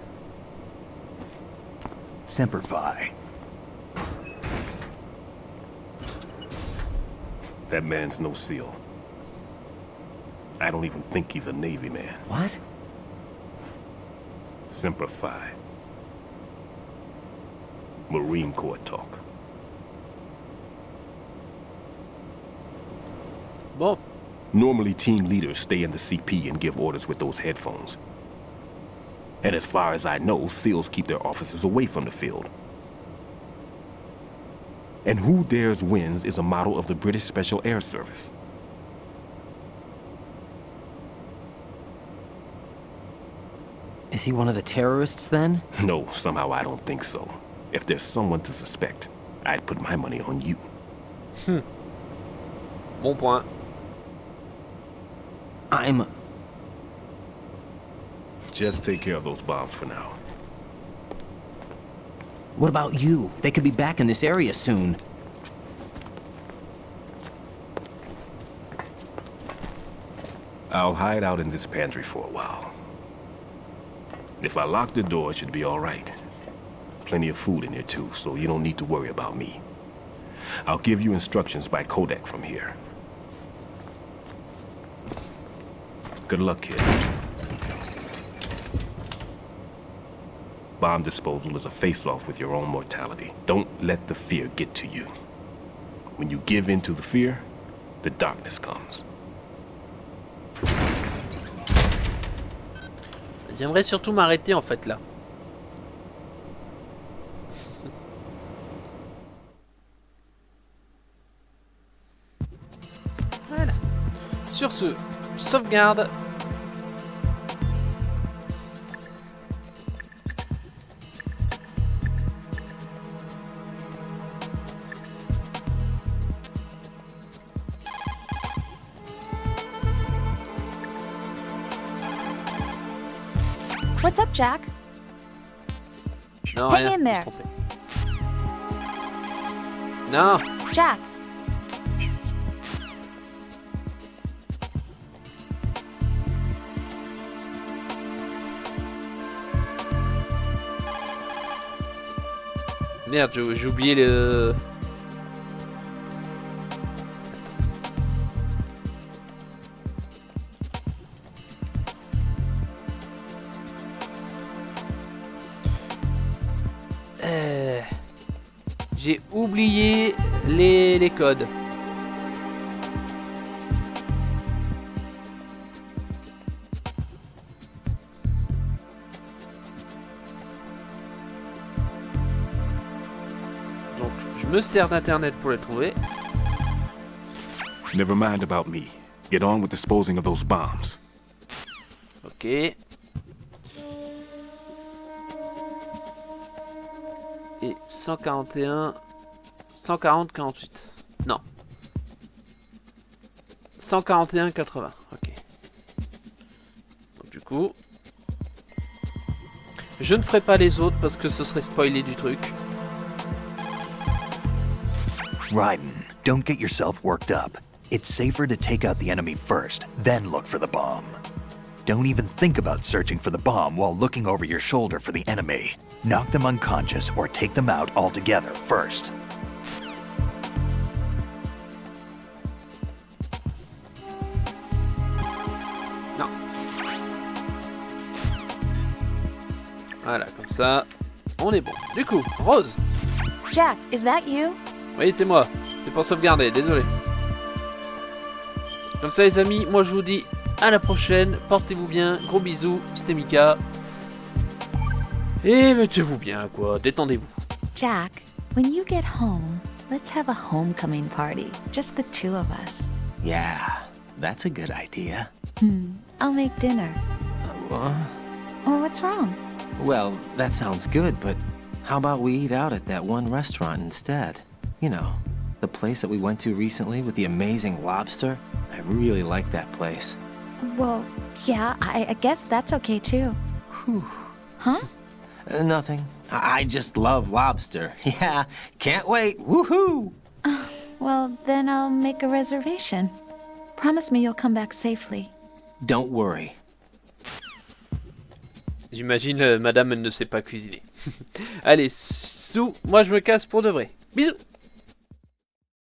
Semper Fi. That man's no SEAL. I don't even think he's a Navy man. What? Semper Fi. Marine Corps talk. Bon. Normally, team leaders stay in the CP and give orders with those headphones. And as far as I know, SEALs keep their officers away from the field. And who dares wins is a motto of the British Special Air Service. Is he one of the terrorists, then? No, somehow I don't think so. If there's someone to suspect, I'd put my money on you. Bon point. Just take care of those bombs for now. What about you? They could be back in this area soon. I'll hide out in this pantry for a while. If I lock the door, it should be all right. Plenty of food in here too, so you don't need to worry about me. I'll give you instructions by codec from here. Good luck, kid. Bomb disposal is a face-off with your own mortality. Don't let the fear get to you. When you give in to the fear, the darkness comes. J'aimerais surtout m'arrêter en fait là. Voilà. Sur ce, sauvegarde. What's up, Jack? Non, Hang rien. in there. Non. Jack. Merde, j'ai oublié le... J'ai oublié les codes. Donc, je me sers d'internet pour les trouver. Never mind about me. Get on with disposing of those bombs. Ok. Et 141... 140-48. Non. 141-80. Ok. Donc du coup... Je ne ferai pas les autres parce que ce serait spoiler du truc. Raiden, don't get yourself worked up. It's safer to take out the enemy first, then look for the bomb. Don't even think about searching for the bomb while looking over your shoulder for the enemy. Knock them unconscious or take them out altogether first. Non. Voilà, comme ça, on est bon. Du coup, Rose. Jack, is that you? Oui, c'est moi. C'est pour sauvegarder, désolé. Comme ça, les amis, moi je vous dis à la prochaine. Portez-vous bien. Gros bisous. C'était Mika. Et mettez-vous bien, quoi. Détendez-vous. Jack, when you get home, let's have a homecoming party. Just the two of us. Yeah, that's a good idea. I'll make dinner. What? Oh, what's wrong? Well, that sounds good, but how about we eat out at that one restaurant instead? You know, the place that we went to recently with the amazing lobster? I really like that place. Well, yeah, I guess that's okay too. Huh? Nothing. I just love lobster. Yeah, can't wait. Woohoo! Well, then I'll make a reservation. Promise me you'll come back safely. Don't worry. J'imagine madame elle ne sait pas cuisiner. Allez, sous, moi je me casse pour de vrai. Bisous.